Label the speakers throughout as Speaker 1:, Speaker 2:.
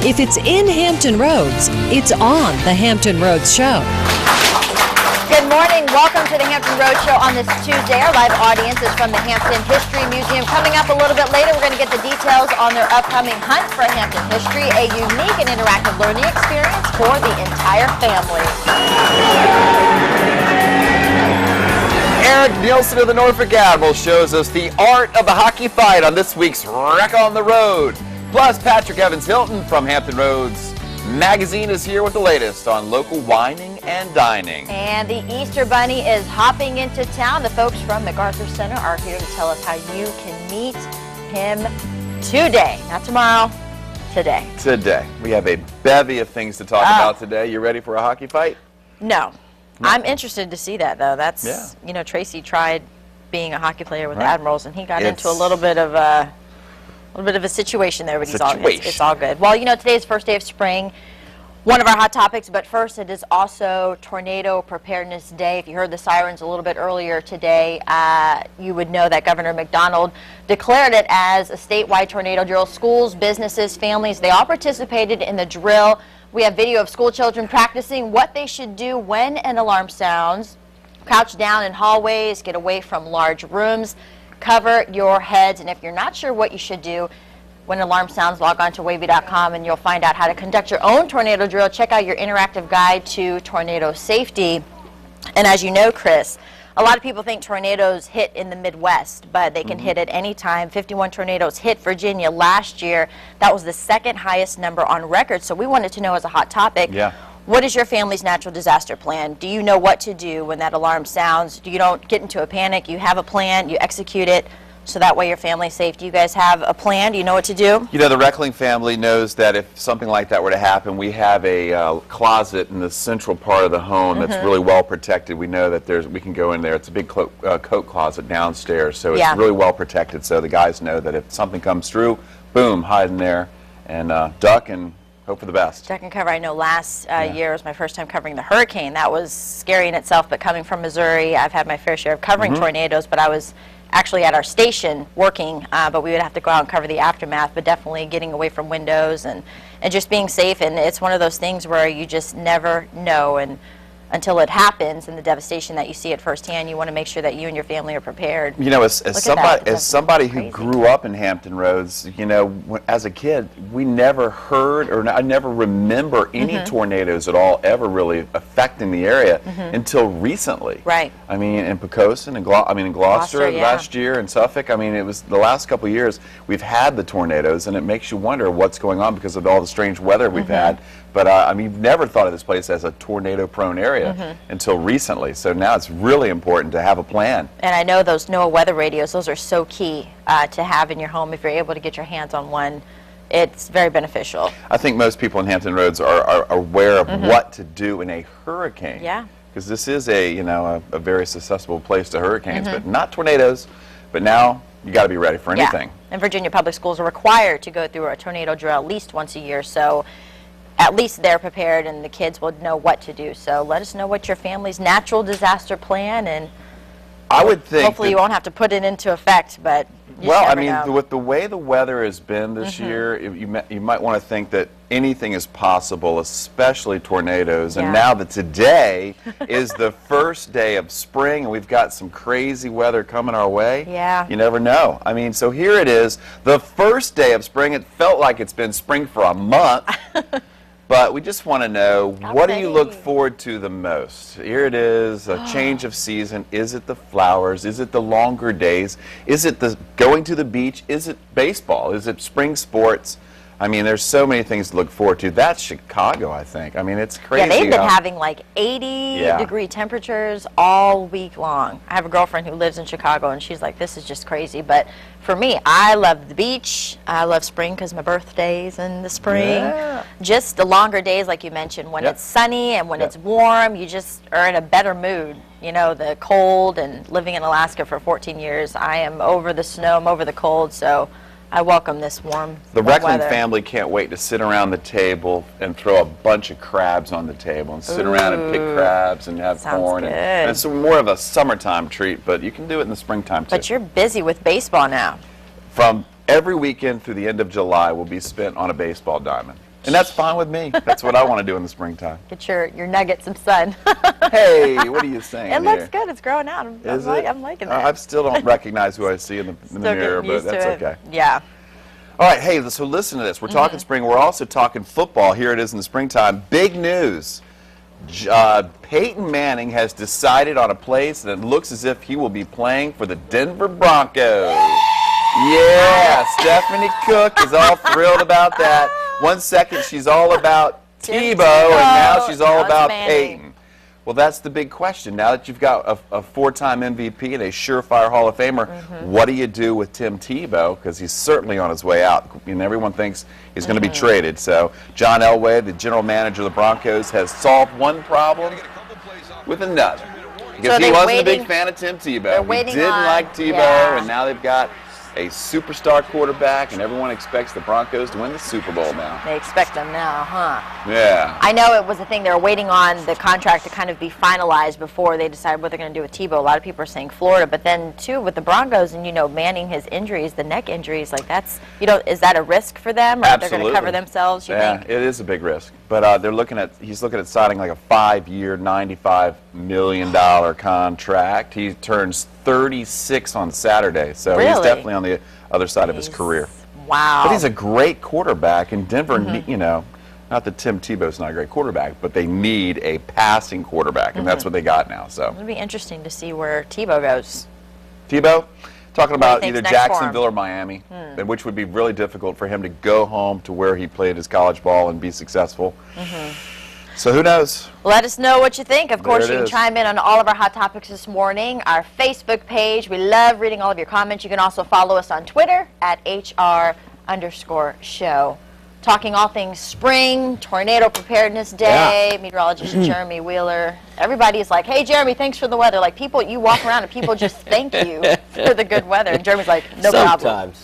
Speaker 1: If it's in Hampton Roads, it's on the Hampton Roads Show.
Speaker 2: Good morning. Welcome to the Hampton Roads Show on this Tuesday. Our live audience is from the Hampton History Museum. Coming up a little bit later, we're going to get the details on their upcoming Hunt for Hampton History, a unique and interactive learning experience for the entire family.
Speaker 3: Eric Nielsen of the Norfolk Admiral shows us the art of the hockey fight on this week's Wreck on the Road. Plus, Patrick Evans Hilton from Hampton Roads Magazine is here with the latest on local wining and dining.
Speaker 2: And the Easter Bunny is hopping into town. The folks from MacArthur Center are here to tell us how you can meet him today. Not tomorrow, today.
Speaker 3: Today. We have a bevy of things to talk about today. You ready for a hockey fight?
Speaker 2: No. I'm interested to see that, though. That's, you know, Tracy tried being a hockey player with the Admirals, and he got into a little bit of a situation there, but it's all good. Well, you know, today's first day of spring, one of our hot topics, but first it is also Tornado Preparedness Day. If you heard the sirens a little bit earlier today, you would know that Governor McDonald declared it as a statewide tornado drill. Schools, businesses, families, they all participated in the drill. We have video of school children practicing what they should do when an alarm sounds. Crouch down in hallways, get away from large rooms. Cover your heads, and if you're not sure what you should do when an alarm sounds, log on to WAVY.com and you'll find out how to conduct your own tornado drill. Check out your interactive guide to tornado safety. And as you know, Chris, a lot of people think tornadoes hit in the Midwest, but they can hit at any time. 51 tornadoes hit Virginia last year. That was the second highest number on record. So we wanted to know, as a hot topic, what is your family's natural disaster plan? Do you know what to do when that alarm sounds? You don't get into a panic. You have a plan. You execute it, so that way your family's safe. Do you guys have a plan? Do you know what to do? You
Speaker 3: know, the Reckling family knows that if something like that were to happen, we have a closet in the central part of the home that's really well protected. We know that we can go in there. It's a big coat closet downstairs, so it's really well protected. So the guys know that if something comes through, boom, hide in there and duck and hope for the best.
Speaker 2: Duck and cover. I know last year was my first time covering the hurricane. That was scary in itself, but coming from Missouri, I've had my fair share of covering tornadoes, but I was actually at our station working, but we would have to go out and cover the aftermath, but definitely getting away from windows and just being safe. And it's one of those things where you just never know, and until it happens and the devastation that you see it firsthand, you want to make sure that you and your family are prepared.
Speaker 3: You know, as somebody who grew up in Hampton Roads, you know, as a kid, we never heard, or I never remember any tornadoes at all ever really affecting the area until recently.
Speaker 2: Right.
Speaker 3: I mean, in Poquoson and in Gloucester last year, and Suffolk. I mean, it was the last couple of years we've had the tornadoes, and it makes you wonder what's going on because of all the strange weather we've had. But I mean, you've never thought of this place as a tornado-prone area until recently. So now it's really important to have a plan. And I know those NOAA weather radios, those are so key to have in your home. If you're able to get your hands on one, it's very beneficial. I think most people in Hampton Roads are aware of what to do in a hurricane. Yeah. Because this is a very susceptible place to hurricanes, but not tornadoes. But now you got to be ready for anything. And Virginia public schools are required to go through a tornado drill at least once a year. So at least they're prepared and the kids will know what to do. So let us know what your family's natural disaster plan, and I would think hopefully you won't have to put it into effect, but well, I mean, with the way the weather has been this year, you might want to think that anything is possible, especially tornadoes. And now that today is the first day of spring and we've got some crazy weather coming our way, you never know. I mean, so here it is, the first day of spring. It felt like it's been spring for a month. But we just want to know, what do you look forward to the most? Here it is, a change of season. Is it the flowers? Is it the longer days? Is it the going to the beach? Is it baseball? Is it spring sports? I mean, there's so many things to look forward to. That's Chicago, I think. I mean, it's crazy. Yeah, they've been having like 80-degree temperatures all week long. I have a girlfriend who lives in Chicago, and she's like, this is just crazy. But for me, I love the beach. I love spring because my birthday's in the spring. Yeah. Just the longer days, like you mentioned, when it's sunny and when it's warm, you just are in a better mood. You know, the cold, and living in Alaska for 14 years, I am over the snow, I'm over the cold, so I welcome this warm weather. The Reckling family can't wait to sit around the table and throw a bunch of crabs on the table and sit around and pick crabs and have corn. And it's more of a summertime treat, but you can do it in the springtime too. But you're busy with baseball now. From every weekend through the end of July will be spent on a baseball diamond. And that's fine with me. That's what I want to do in the springtime.
Speaker 2: Get your nuggets some sun.
Speaker 3: Hey, what are you saying?
Speaker 2: It looks good. It's growing out. I'm liking that.
Speaker 3: I still don't recognize who I see in the mirror, but that's okay.
Speaker 2: Yeah.
Speaker 3: All right, hey, so listen to this. We're talking spring. We're also talking football. Here it is in the springtime. Big news. Peyton Manning has decided on a place that looks as if he will be playing for the Denver Broncos. Yeah, Stephanie Cook is all thrilled about that. 1 second she's all about Tebow, and now she's all about Peyton. Well, that's the big question. Now that you've got a four-time MVP and a surefire Hall of Famer, what do you do with Tim Tebow? Because he's certainly on his way out. I mean, everyone thinks he's going to be traded. So John Elway, the general manager of the Broncos, has solved one problem with another. Because he wasn't a big fan of Tim Tebow. He didn't like Tebow, and now they've got a superstar quarterback, and everyone expects the Broncos to win the Super Bowl now.
Speaker 2: They expect them now, huh?
Speaker 3: Yeah.
Speaker 2: I know it was a thing. They were waiting on the contract to kind of be finalized before they decide what they're going to do with Tebow. A lot of people are saying Florida, but then, too, with the Broncos and, Manning, his injuries, the neck injuries, like that's, is that a risk for them? Or
Speaker 3: Absolutely.
Speaker 2: They're going to cover themselves, you think?
Speaker 3: Yeah, it is a big risk. But he's looking at signing like a 5-year, $95 million contract. He turns 36 on Saturday, so he's definitely on the other side of his career.
Speaker 2: Wow.
Speaker 3: But he's a great quarterback, and Denver, not that Tim Tebow's not a great quarterback, but they need a passing quarterback, and that's what they got now. So
Speaker 2: it'll be interesting to see where Tebow goes.
Speaker 3: Tebow? Talking about either Jacksonville or Miami, which would be really difficult for him to go home to where he played his college ball and be successful. So who knows?
Speaker 2: Let us know what you think. Of course, you can chime in on all of our hot topics this morning. Our Facebook page. We love reading all of your comments. You can also follow us on Twitter at @HR_show. Talking all things spring, Tornado Preparedness Day, meteorologist Jeremy Wheeler. Everybody is like, hey, Jeremy, thanks for the weather. Like, people, you walk around and people just thank you for the good weather. And Jeremy's like, no problem.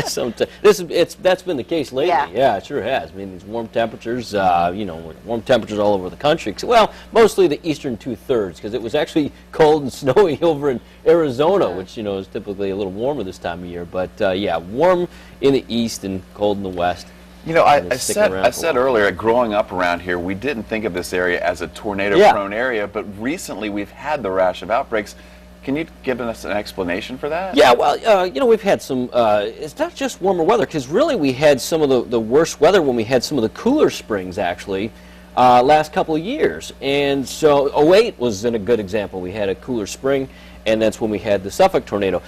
Speaker 4: Sometimes. That's been the case lately. Yeah, it sure has. I mean, these warm temperatures, warm temperatures all over the country. Well, mostly the eastern two-thirds, because it was actually cold and snowy over in Arizona, which, is typically a little warmer this time of year. But, warm in the east and cold in the west.
Speaker 3: I said earlier, growing up around here, we didn't think of this area as a tornado-prone area, but recently we've had the rash of outbreaks. Can you give us an explanation for that?
Speaker 4: Yeah, well, we've had some, it's not just warmer weather, because really we had some of the worst weather when we had some of the cooler springs, actually, last couple of years. And so 08 was a good example. We had a cooler spring, and that's when we had the Suffolk tornado.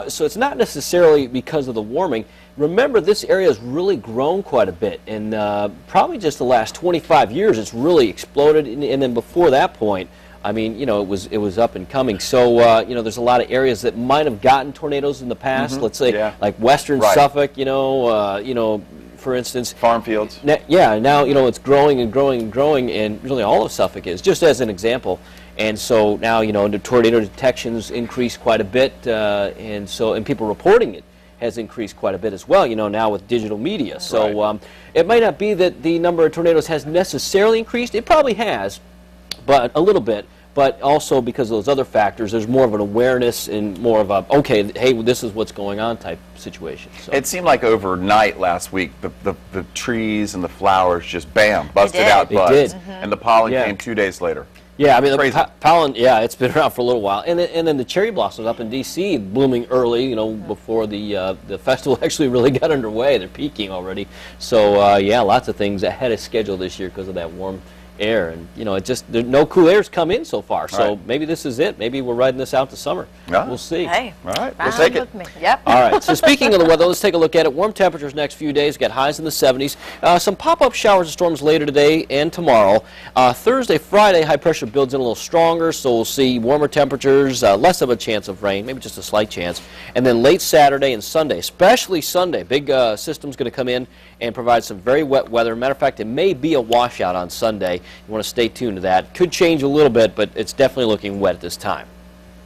Speaker 4: So it's not necessarily because of the warming. Remember, this area has really grown quite a bit, and probably just the last 25 years it's really exploded, and then before that point, I mean, it was up and coming. So, there's a lot of areas that might have gotten tornadoes in the past, let's say, like western Suffolk, for instance.
Speaker 3: Farm fields.
Speaker 4: Now it's growing and growing and growing, and really all of Suffolk is, just as an example. And so now, the tornado detections increased quite a bit, and people reporting it has increased quite a bit as well, now with digital media. So it might not be that the number of tornadoes has necessarily increased. It probably has, but a little bit. But also because of those other factors, there's more of an awareness and more of a, okay, hey, this is what's going on type situation. So.
Speaker 3: It seemed like overnight last week, the the trees and the flowers just, bam, busted out buds. And the pollen came 2 days later.
Speaker 4: Yeah, I mean, the pollen, it's been around for a little while. And then the cherry blossoms up in D.C. blooming early, before the festival actually really got underway. They're peaking already. So, lots of things ahead of schedule this year because of that warm air. And, there's no cool air's come in so far. So maybe this is it. Maybe we're riding this out to summer. We'll see.
Speaker 2: Hey,
Speaker 3: all right, we'll take it.
Speaker 2: Yep.
Speaker 4: All right, so speaking of the weather, let's take a look at it. Warm temperatures next few days. We've got highs in the 70s. Some pop-up showers and storms later today and tomorrow. Thursday, Friday, high pressure builds in a little stronger, so we'll see warmer temperatures, less of a chance of rain, maybe just a slight chance. And then late Saturday and Sunday, especially Sunday, big system's going to come in and provide some very wet weather. Matter of fact, it may be a washout on Sunday. You want to stay tuned to that. Could change a little bit, but it's definitely looking wet at this time.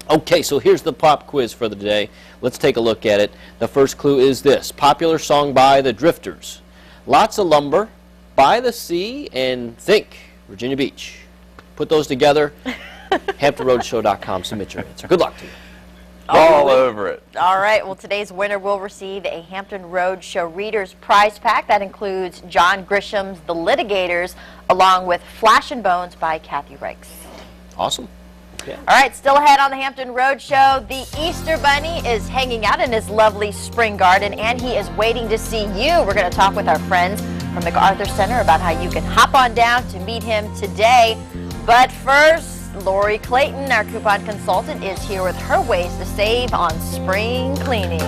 Speaker 4: Okay, so here's the pop quiz for the day. Let's take a look at it. The first clue is this. Popular song by the Drifters. Lots of lumber, by the sea, and think Virginia Beach. Put those together. HamptonRoadshow.com. Submit your answer. Good luck to you.
Speaker 3: All over it.
Speaker 2: All right. Well, today's winner will receive a Hampton Roadshow Reader's Prize Pack. That includes John Grisham's The Litigators, along with Flash and Bones by Kathy Rakes.
Speaker 4: Awesome. Yeah.
Speaker 2: All right, still ahead on the Hampton Roadshow, the Easter Bunny is hanging out in his lovely spring garden, and he is waiting to see you. We're going to talk with our friends from the MacArthur Center about how you can hop on down to meet him today. But first, Lori Clayton, our coupon consultant, is here with her ways to save on spring cleaning.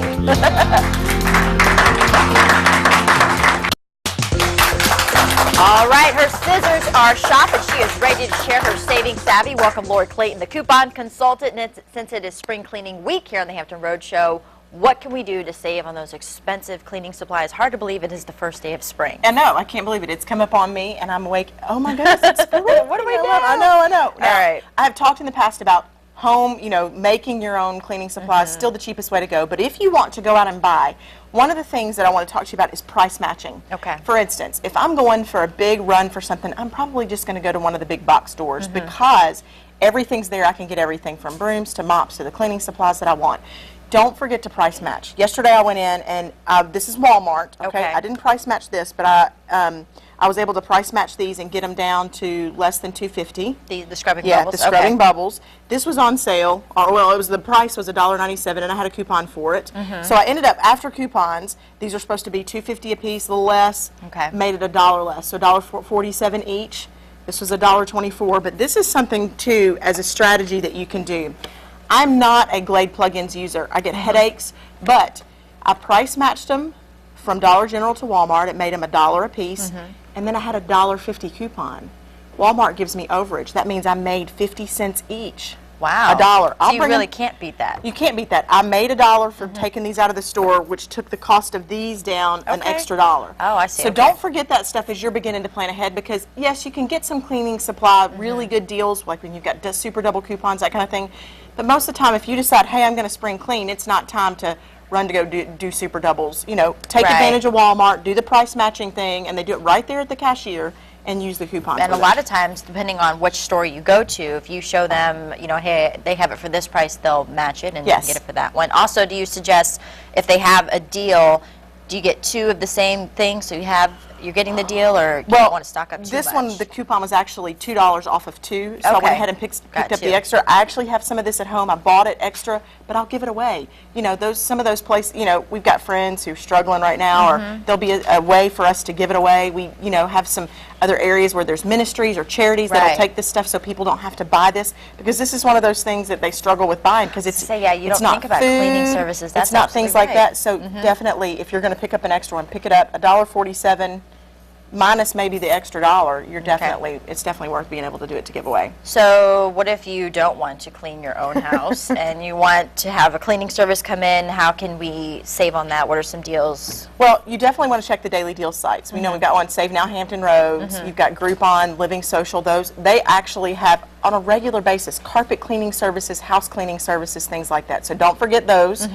Speaker 2: All right, her scissors are sharp and she is ready to share her saving savvy. Welcome, Lori Clayton, the coupon consultant. And since it is spring cleaning week here on the Hampton Roadshow, what can we do to save on those expensive cleaning supplies? Hard to believe it is the first day of spring.
Speaker 5: I know, I can't believe it. It's come up on me and I'm awake. Oh my goodness, it's spring.
Speaker 2: What do we do?
Speaker 5: I know. Now,
Speaker 2: all right.
Speaker 5: I have talked in the past about home, making your own cleaning supplies, still the cheapest way to go. But if you want to go out and buy, one of the things that I want to talk to you about is price matching.
Speaker 2: Okay.
Speaker 5: For instance, if I'm going for a big run for something, I'm probably just going to go to one of the big box stores because everything's there. I can get everything from brooms to mops to the cleaning supplies that I want. Don't forget to price match. Yesterday I went in and this is Walmart. Okay. I didn't price match this, but I was able to price match these and get them down to less than $2.50.
Speaker 2: The scrubbing bubbles?
Speaker 5: Yeah, the scrubbing bubbles. This was on sale. Well, the price was $1.97 and I had a coupon for it. So I ended up, after coupons, these are supposed to be $2.50 a piece, a little less.
Speaker 2: Okay.
Speaker 5: Made it $1 less, so $1.47 each. This was $1.24, but this is something, too, as a strategy that you can do. I'm not a Glade plugins user. I get headaches, but I price matched them from Dollar General to Walmart. It made them $1 a piece, and then I had a $1.50 coupon. Walmart gives me overage. That means I made 50 cents each.
Speaker 2: Wow.
Speaker 5: $1.
Speaker 2: So you really can't beat that.
Speaker 5: You can't beat that. I made $1 for taking these out of the store, which took the cost of these down an extra $1.
Speaker 2: Oh, I see.
Speaker 5: So don't forget that stuff as you're beginning to plan ahead, because yes, you can get some cleaning supply, really good deals, like when you've got super double coupons, that kind of thing. But most of the time, if you decide, hey, I'm going to spring clean, it's not time to run to go do super doubles. Take advantage of Walmart, do the price matching thing, and they do it right there at the cashier, and use the coupons.
Speaker 2: And a lot of times, depending on which store you go to, if you show them, hey, they have it for this price, they'll match it and you can get it for that one. Also, do you suggest if they have a deal, do you get two of the same thing, so you're getting the deal, or you don't want to stock up too much?
Speaker 5: This one, the coupon was actually $2 off of 2, so I went ahead and picked up the extra. I actually have some of this at home. I bought it extra, but I'll give it away. Some of those places, we've got friends who are struggling right now, or there'll be a way for us to give it away. We, have some other areas where there's ministries or charities that'll take this stuff so people don't have to buy this, because this is one of those things that they struggle with buying, because it's
Speaker 2: you don't
Speaker 5: not
Speaker 2: think about
Speaker 5: food,
Speaker 2: cleaning services. That's
Speaker 5: it's not things like that. So definitely, if you're going to pick up an extra one, pick it up. $1.47 minus maybe the extra $1. It's definitely worth being able to do it to give away.
Speaker 2: So what if you don't want to clean your own house and you want to have a cleaning service come in? How can we save on that? What are some deals?
Speaker 5: Well, you definitely want to check the daily deal sites. We know we've got one, Save Now Hampton Roads. You've got Groupon, Living Social. They actually have on a regular basis carpet cleaning services, house cleaning services, things like that. So don't forget those.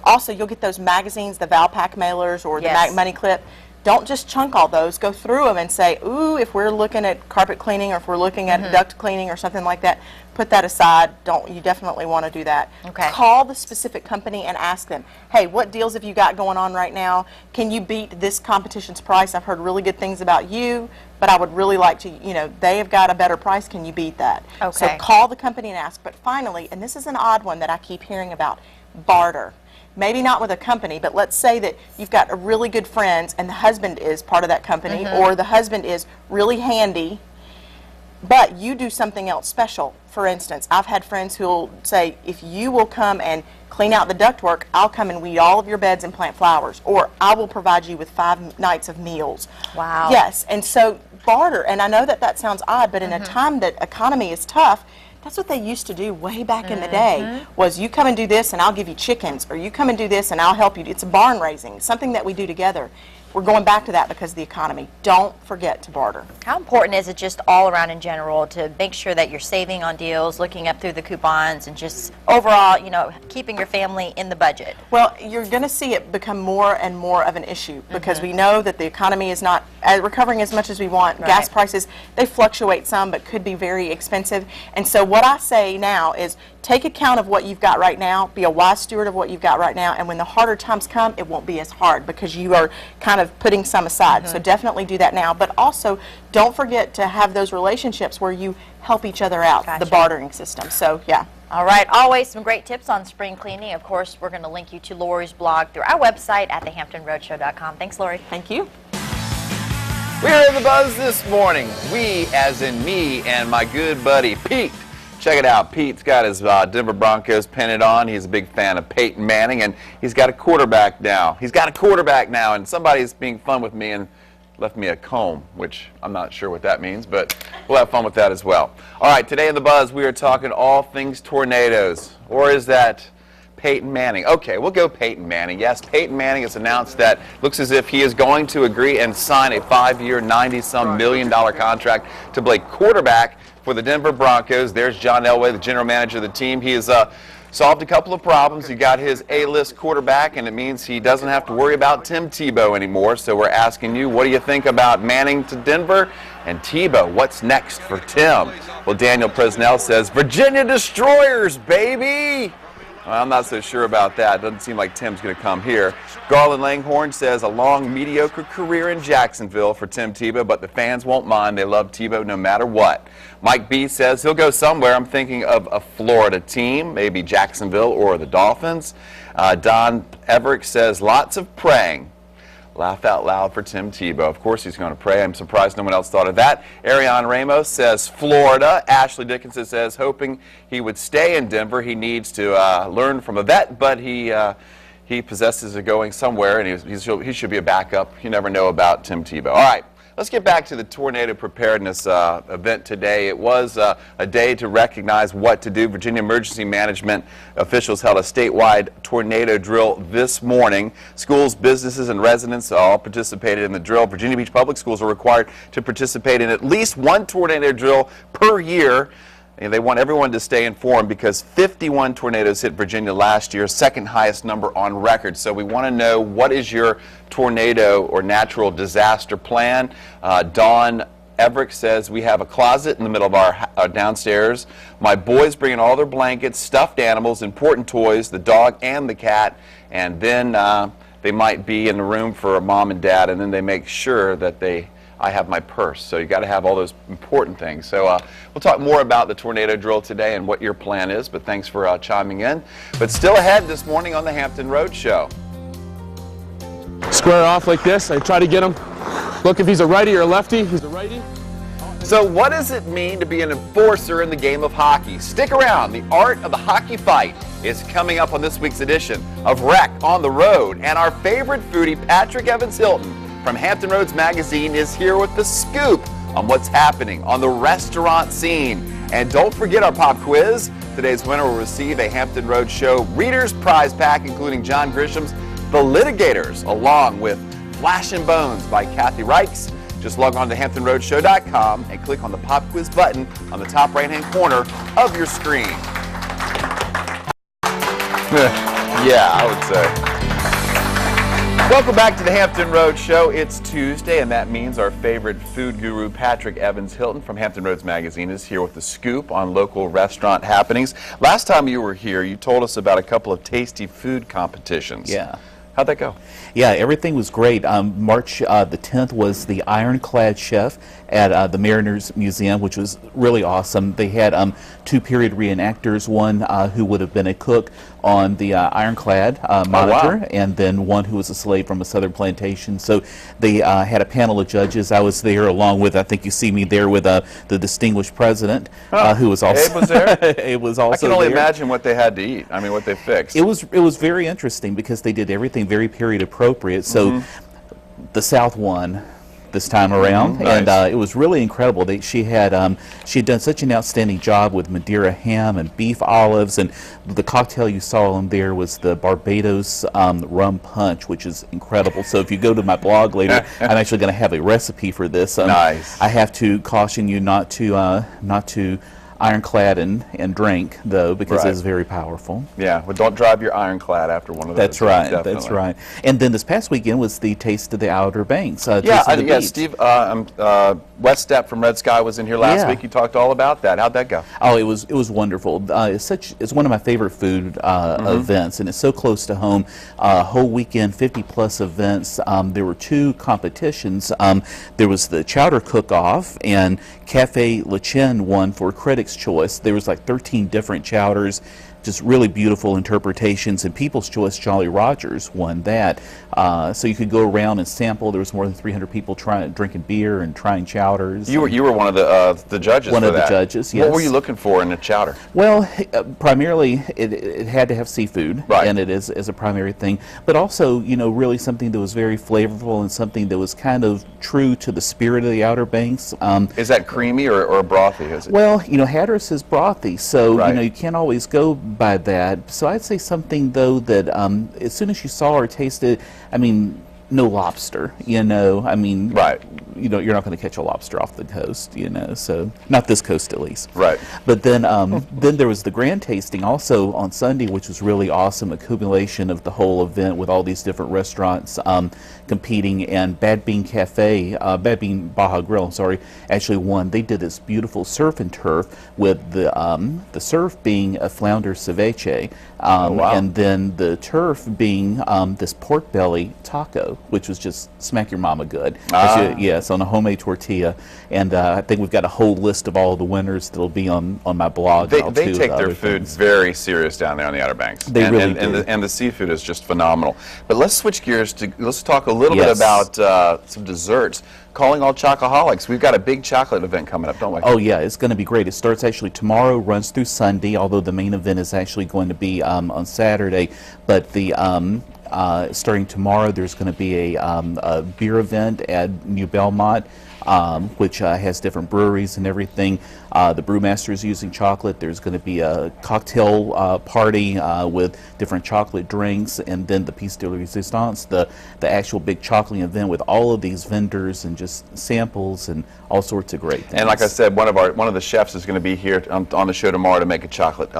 Speaker 5: Also, you'll get those magazines, the Valpak mailers or the Money Clip. Don't just chunk all those. Go through them and say, ooh, if we're looking at carpet cleaning or if we're looking at duct cleaning or something like that, put that aside. You definitely want to do that.
Speaker 2: Okay.
Speaker 5: Call the specific company and ask them, hey, what deals have you got going on right now? Can you beat this competition's price? I've heard really good things about you, but I would really like to, they have got a better price. Can you beat that?
Speaker 2: Okay.
Speaker 5: So call the company and ask. But finally, and this is an odd one that I keep hearing about, barter. Maybe not with a company, but let's say that you've got a really good friends and the husband is part of that company, or the husband is really handy, but you do something else special. For instance, I've had friends who will say, if you will come and clean out the ductwork, I'll come and weed all of your beds and plant flowers, or I will provide you with 5 nights of meals.
Speaker 2: Wow.
Speaker 5: Yes, and so barter, and I know that sounds odd, but in a time that economy is tough, that's what they used to do way back in the day, was you come and do this and I'll give you chickens, or you come and do this and I'll help you. It's a barn raising, something that we do together. We're going back to that because of the economy. Don't forget to barter.
Speaker 2: How important is it just all around in general to make sure that you're saving on deals, looking up through the coupons, and just overall, keeping your family in the budget?
Speaker 5: Well, you're going to see it become more and more of an issue because we know that the economy is not recovering as much as we want. Gas prices, they fluctuate some, but could be very expensive. And so what I say now is take account of what you've got right now, be a wise steward of what you've got right now, and when the harder times come, it won't be as hard because you are kind of putting some aside. So definitely do that now. But also, don't forget to have those relationships where you help each other out, the bartering system. So, yeah.
Speaker 2: All right, always some great tips on spring cleaning. Of course, we're going to link you to Lori's blog through our website at thehamptonroadshow.com. Thanks, Lori.
Speaker 5: Thank you.
Speaker 3: We're in the buzz this morning. We, as in me and my good buddy Pete. Check it out. Pete's got his Denver Broncos pennant on. He's a big fan of Peyton Manning, and he's got a quarterback now. And somebody's being fun with me and left me a comb, which I'm not sure what that means, but we'll have fun with that as well. All right, today in the buzz, we are talking all things tornadoes. Or is that Peyton Manning? Okay, we'll go Peyton Manning. Yes, Peyton Manning has announced that looks as if he is going to agree and sign a 5-year, $90-some million contract to play quarterback for the Denver Broncos. There's John Elway, the general manager of the team. He has solved a couple of problems. He got his A-list quarterback, and it means he doesn't have to worry about Tim Tebow anymore. So we're asking you, what do you think about Manning to Denver and Tebow? What's next for Tim? Well, Daniel Presnell says, Virginia Destroyers, baby! Well, I'm not so sure about that. Doesn't seem like Tim's going to come here. Garland Langhorn says a long, mediocre career in Jacksonville for Tim Tebow, but the fans won't mind. They love Tebow no matter what. Mike B says he'll go somewhere. I'm thinking of a Florida team, maybe Jacksonville or the Dolphins. Don Everick says lots of praying. Laugh out loud for Tim Tebow. Of course he's going to pray. I'm surprised no one else thought of that. Ariane Ramos says Florida. Ashley Dickinson says hoping he would stay in Denver. He needs to learn from a vet, but he possesses a going somewhere, and he should be a backup. You never know about Tim Tebow. All right. Let's get back to the tornado preparedness event today. It was a day to recognize what to do. Virginia Emergency Management officials held a statewide tornado drill this morning. Schools, businesses, and residents all participated in the drill. Virginia Beach Public Schools are required to participate in at least one tornado drill per year. And they want everyone to stay informed because 51 tornadoes hit Virginia last year, second highest number on record. So we want to know, what is your tornado or natural disaster plan? Dawn Everick says, we have a closet in the middle of our downstairs. My boys bring in all their blankets, stuffed animals, important toys, the dog and the cat, and then they might be in the room for mom and dad, and then they make sure that I have my purse. So you got to have all those important things. So we'll talk more about the tornado drill today and what your plan is, but thanks for chiming in. But still ahead this morning on the Hampton Road Show.
Speaker 6: Square off like this. I try to get him. Look, if he's a righty or a lefty, he's a righty.
Speaker 3: So what does it mean to be an enforcer in the game of hockey? Stick around. The art of the hockey fight is coming up on this week's edition of Rec on the Road. And our favorite foodie, Patrick Evans Hilton, from Hampton Roads Magazine, is here with the scoop on what's happening on the restaurant scene. And don't forget our pop quiz. Today's winner will receive a Hampton Roads Show Reader's Prize Pack, including John Grisham's The Litigators, along with Flash and Bones by Kathy Reichs. Just log on to HamptonRoadsShow.com and click on the pop quiz button on the top right-hand corner of your screen. Yeah, I would say. Welcome back to the Hampton Roads Show. It's Tuesday, and that means our favorite food guru, Patrick Evans Hilton from Hampton Roads Magazine, is here with the scoop on local restaurant happenings. Last time you were here, you told us about a couple of tasty food competitions.
Speaker 7: Yeah.
Speaker 3: How'd that go?
Speaker 7: Yeah, everything was great. March the 10th was the Ironclad Chef at the Mariners Museum, which was really awesome. They had two period reenactors, one who would have been a cook on the Ironclad monitor, wow, and then one who was a slave from a southern plantation. So they had a panel of judges. I was there along with, I think you see me there with the distinguished president, who was also
Speaker 3: Abe was there.
Speaker 7: It was also.
Speaker 3: I can only
Speaker 7: there.
Speaker 3: imagine what they had to eat. I mean, what they fixed.
Speaker 7: It was very interesting because they did everything very period appropriate. So the South won this time around,
Speaker 3: nice.
Speaker 7: And it was really incredible. She had done such an outstanding job with Madeira ham and beef olives, and the cocktail you saw on there was the Barbados rum punch, which is incredible. So if you go to my blog later, I'm actually going to have a recipe for this.
Speaker 3: Nice.
Speaker 7: I have to caution you not to ironclad and drink, though, because it's very powerful.
Speaker 3: Yeah, well, don't drive your ironclad after one of those.
Speaker 7: That's right.
Speaker 3: Definitely.
Speaker 7: That's right. And then this past weekend was the Taste of the Outer Banks.
Speaker 3: Yeah, Steve, West Step from Red Sky was in here last week. You talked all about that. How'd that go?
Speaker 7: Oh, it was wonderful. It's one of my favorite food events, and it's so close to home. Whole weekend, 50+ events. There were 2 competitions. There was the Chowder Cook-Off, and Cafe Le Chen won for Critics' Choice. There was like 13 different chowders, just really beautiful interpretations, and People's Choice Jolly Rogers won that. So you could go around and sample. There was more than 300 people drinking beer and trying chowders.
Speaker 3: You were one of the judges.
Speaker 7: One
Speaker 3: for
Speaker 7: of
Speaker 3: that.
Speaker 7: the judges. Yes.
Speaker 3: What were you looking for in a chowder?
Speaker 7: Well, primarily it had to have seafood, and it is as a primary thing, but also really something that was very flavorful and something that was kind of true to the spirit of the Outer Banks.
Speaker 3: Is that creamy or brothy? Is it?
Speaker 7: Well, Hatteras is brothy, so you can't always go by that. So I'd say something though that as soon as you saw or tasted, no lobster, you're not going to catch a lobster off the coast, so not this coast at least.
Speaker 3: Right.
Speaker 7: But then then there was the grand tasting also on Sunday, which was really awesome, accumulation of the whole event with all these different restaurants competing, and Bad Bean Baja Grill, actually won. They did this beautiful surf and turf with the surf being a flounder ceviche, and then the turf being this pork belly taco, which was just smack your mama good. Yes, on a homemade tortilla. And I think we've got a whole list of all the winners that'll be on my blog.
Speaker 3: They take their food very serious down there on the Outer Banks.
Speaker 7: They really do.
Speaker 3: And the seafood is just phenomenal. But let's switch gears let's talk a little bit about some desserts. Calling all chocoholics. We've got a big chocolate event coming up, don't we?
Speaker 7: Oh yeah, it's going to be great. It starts actually tomorrow, runs through Sunday, although the main event is actually going to be on Saturday. But the starting tomorrow, there's going to be a beer event at New Belmont, which has different breweries and everything. The brewmaster is using chocolate. There's going to be a cocktail party with different chocolate drinks, and then the Piece de Resistance, the actual big chocolate event with all of these vendors and just samples and all sorts of great things.
Speaker 3: And like I said, one of the chefs is going to be here on the show tomorrow to make a chocolate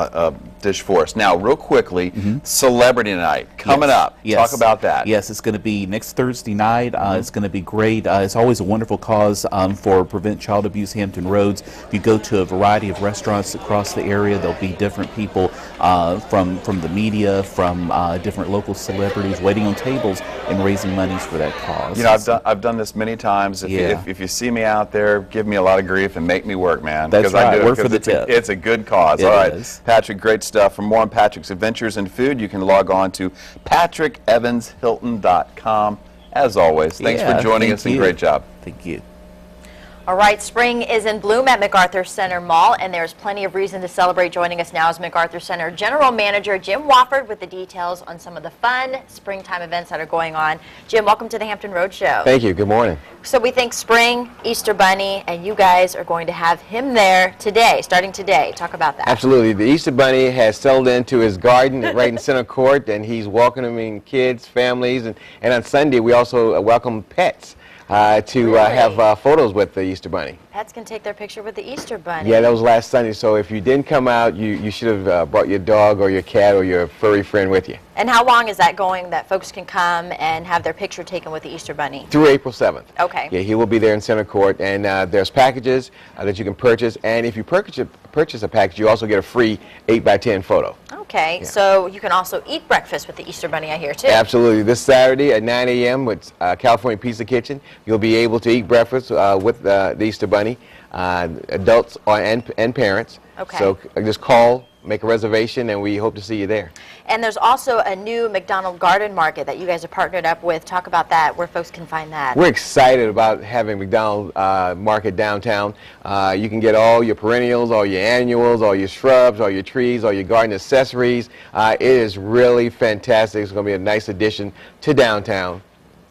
Speaker 3: dish for us. Now, real quickly, Celebrity Night coming up.
Speaker 7: Yes.
Speaker 3: Talk about that.
Speaker 7: Yes, it's going to be next Thursday night. It's going to be great. It's always a wonderful cause for Prevent Child Abuse Hampton Roads. If you go to a variety of restaurants across the area, there'll be different people from the media, from different local celebrities waiting on tables and raising monies for that cause.
Speaker 3: I've done this many times. If you see me out there, give me a lot of grief and make me work, man.
Speaker 7: That's right. Work for the tip.
Speaker 3: It's a good cause.
Speaker 7: It
Speaker 3: all right,
Speaker 7: is.
Speaker 3: Patrick, great stuff. For more on Patrick's adventures in food, you can log on to patrickevanshilton.com. As always, thanks for joining us and great job.
Speaker 7: Thank you.
Speaker 2: All right, spring is in bloom at MacArthur Center Mall, and there's plenty of reason to celebrate. Joining us now is MacArthur Center General Manager Jim Wofford with the details on some of the fun springtime events that are going on. Jim, welcome to the Hampton Road Show.
Speaker 8: Thank you. Good morning.
Speaker 2: So we think spring, Easter Bunny, and you guys are going to have him there today, starting today. Talk about that.
Speaker 8: Absolutely. The Easter Bunny has settled into his garden right in center court, and he's welcoming kids, families, and on Sunday we also welcome pets. To have photos with the Easter Bunny.
Speaker 2: Pets can take their picture with the Easter Bunny.
Speaker 8: Yeah, that was last Sunday, so if you didn't come out, you should have brought your dog or your cat or your furry friend with you.
Speaker 2: And how long is that going that folks can come and have their picture taken with the Easter Bunny?
Speaker 8: Through April 7th.
Speaker 2: Okay.
Speaker 8: Yeah, he will be there in center court, and there's packages that you can purchase, and if you purchase a package, you also get a free 8x10 photo.
Speaker 2: Okay, yeah. So you can also eat breakfast with the Easter Bunny, I hear, too.
Speaker 8: Absolutely. This Saturday at 9 a.m. with California Pizza Kitchen, you'll be able to eat breakfast with the Easter Bunny, adults and parents.
Speaker 2: Okay.
Speaker 8: So just call, make a reservation, and we hope to see you there.
Speaker 2: And there's also a new McDonald Garden Market that you guys have partnered up with. Talk about that, where folks can find that.
Speaker 8: We're excited about having McDonald Market downtown. You can get all your perennials, all your annuals, all your shrubs, all your trees, all your garden accessories. It is really fantastic. It's going to be a nice addition to downtown.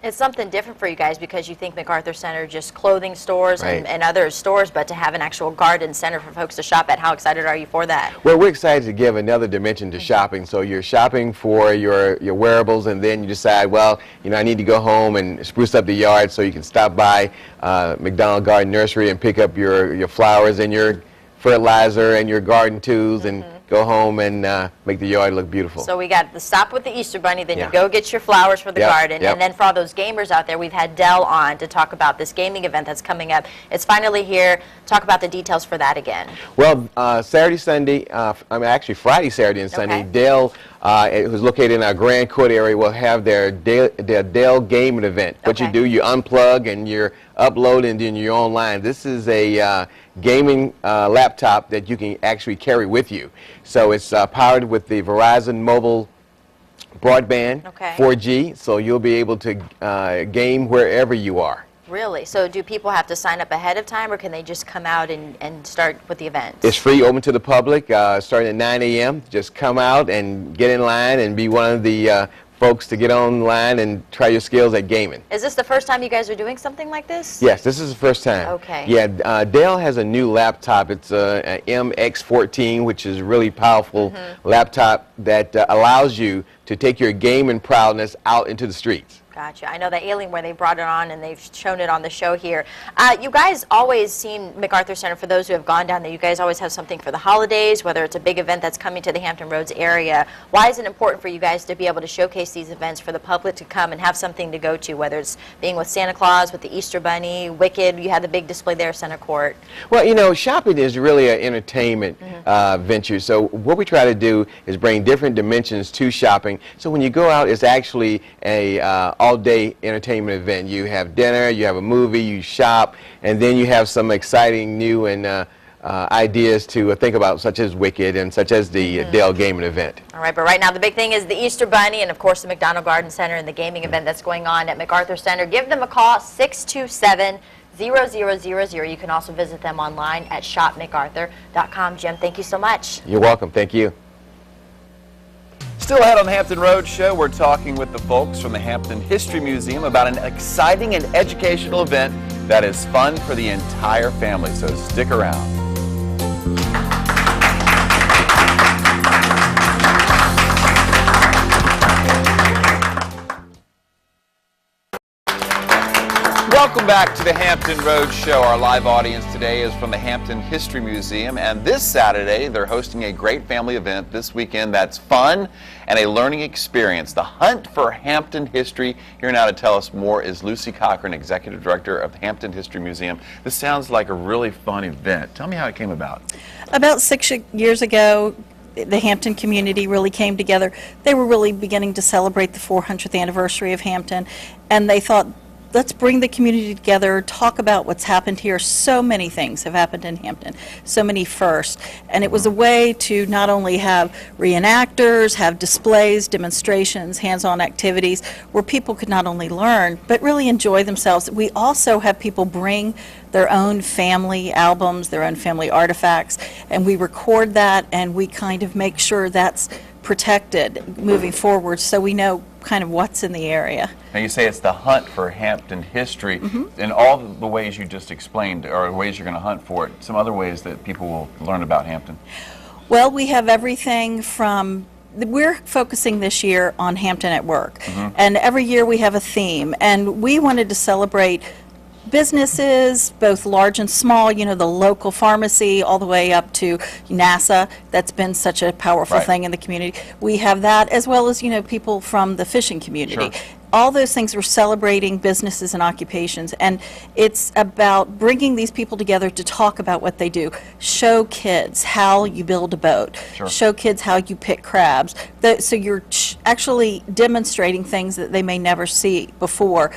Speaker 2: It's something different for you guys because you think MacArthur Center just clothing stores and other stores, but to have an actual garden center for folks to shop at. How excited are you for that?
Speaker 8: Well, we're excited to give another dimension to shopping. So you're shopping for your wearables, and then you decide, well, I need to go home and spruce up the yard, so you can stop by McDonald Garden Nursery and pick up your flowers and your fertilizer and your garden tools and go home and make the yard look beautiful.
Speaker 2: So we got the stop with the Easter Bunny, then
Speaker 8: Yeah.
Speaker 2: you go get your flowers for the
Speaker 8: Yep,
Speaker 2: garden,
Speaker 8: yep.
Speaker 2: and then for all those gamers out there, we've had Dell on to talk about this gaming event that's coming up. It's finally here. Talk about the details for that again.
Speaker 8: Well, Saturday, Sunday, actually Friday, Saturday, and Sunday,
Speaker 2: Okay.
Speaker 8: Dell, who's located in our Grand Court area, will have their Dell gaming event. What you
Speaker 2: Okay.
Speaker 8: do, you unplug and you're uploading and then you're online. This is a gaming laptop that you can actually carry with you. So it's powered with the Verizon mobile broadband,
Speaker 2: Okay.
Speaker 8: 4G, so you'll be able to game wherever you are.
Speaker 2: Really? So do people have to sign up ahead of time, or can they just come out and start with the event?
Speaker 8: It's free, open to the public, starting at 9 a.m. Just come out and get in line and be one of the folks to get online and try your skills at gaming.
Speaker 2: Is this the first time you guys are doing something like this?
Speaker 8: Yes, this is the first time.
Speaker 2: Okay.
Speaker 8: Yeah, Dell has a new laptop. It's an MX14, which is a really powerful laptop that allows you to take your gaming prowess out into the streets.
Speaker 2: Gotcha. I know that Alienware, they brought it on and they've shown it on the show here. You guys always seem, MacArthur Center, for those who have gone down there, you guys always have something for the holidays, whether it's a big event that's coming to the Hampton Roads area. Why is it important for you guys to be able to showcase these events for the public to come and have something to go to, whether it's being with Santa Claus, with the Easter Bunny, Wicked? You had the big display there, Center Court.
Speaker 8: Well, you know, shopping is really an entertainment venture. So what we try to do is bring different dimensions to shopping. So when you go out, it's actually a all-day entertainment event. You have dinner, you have a movie, you shop, and then you have some exciting new and ideas to think about, such as Wicked and such as the Dell gaming event.
Speaker 2: All right, but right now the big thing is the Easter Bunny and, of course, the McDonald Garden Center and the gaming event that's going on at MacArthur Center. Give them a call, 627-0000. You can also visit them online at shopmacarthur.com. Jim, thank you so much.
Speaker 8: You're welcome. Thank you.
Speaker 3: Still ahead on the Hampton Roads Show, we're talking with the folks from the Hampton History Museum about an exciting and educational event that is fun for the entire family, so stick around. Welcome back to the Hampton Roads Show. Our live audience today is from the Hampton History Museum, and this Saturday they're hosting a great family event this weekend that's fun and a learning experience. The Hunt for Hampton History. Here now to tell us more is Lucy Cochran, Executive Director of the Hampton History Museum. This sounds like a really fun event. Tell me how it came about.
Speaker 9: About 6 years ago, the Hampton community really came together. They were really beginning to celebrate the 400th anniversary of Hampton, and they thought, let's bring the community together, talk about what's happened here. So many things have happened in Hampton, so many firsts. And it was a way to not only have reenactors, have displays, demonstrations, hands-on activities, where people could not only learn, but really enjoy themselves. We also have people bring their own family albums, their own family artifacts, and we record that, and we kind of make sure that's protected moving forward, so we know kind of what's in the area.
Speaker 3: Now you say it's the Hunt for Hampton History. In all the ways you just explained are ways you're going to hunt for it. Some other ways that people will learn about Hampton.
Speaker 9: Well, we have everything from, we're focusing this year on Hampton at Work, and every year we have a theme, and we wanted to celebrate businesses, both large and small, you know, the local pharmacy all the way up to NASA. That's been such a powerful thing in the community. We have that, as well as, you know, people from the fishing community. All those things, we're celebrating businesses and occupations, and it's about bringing these people together to talk about what they do. Show kids how you build a boat. Show kids how you pick crabs. So you're actually demonstrating things that they may never see before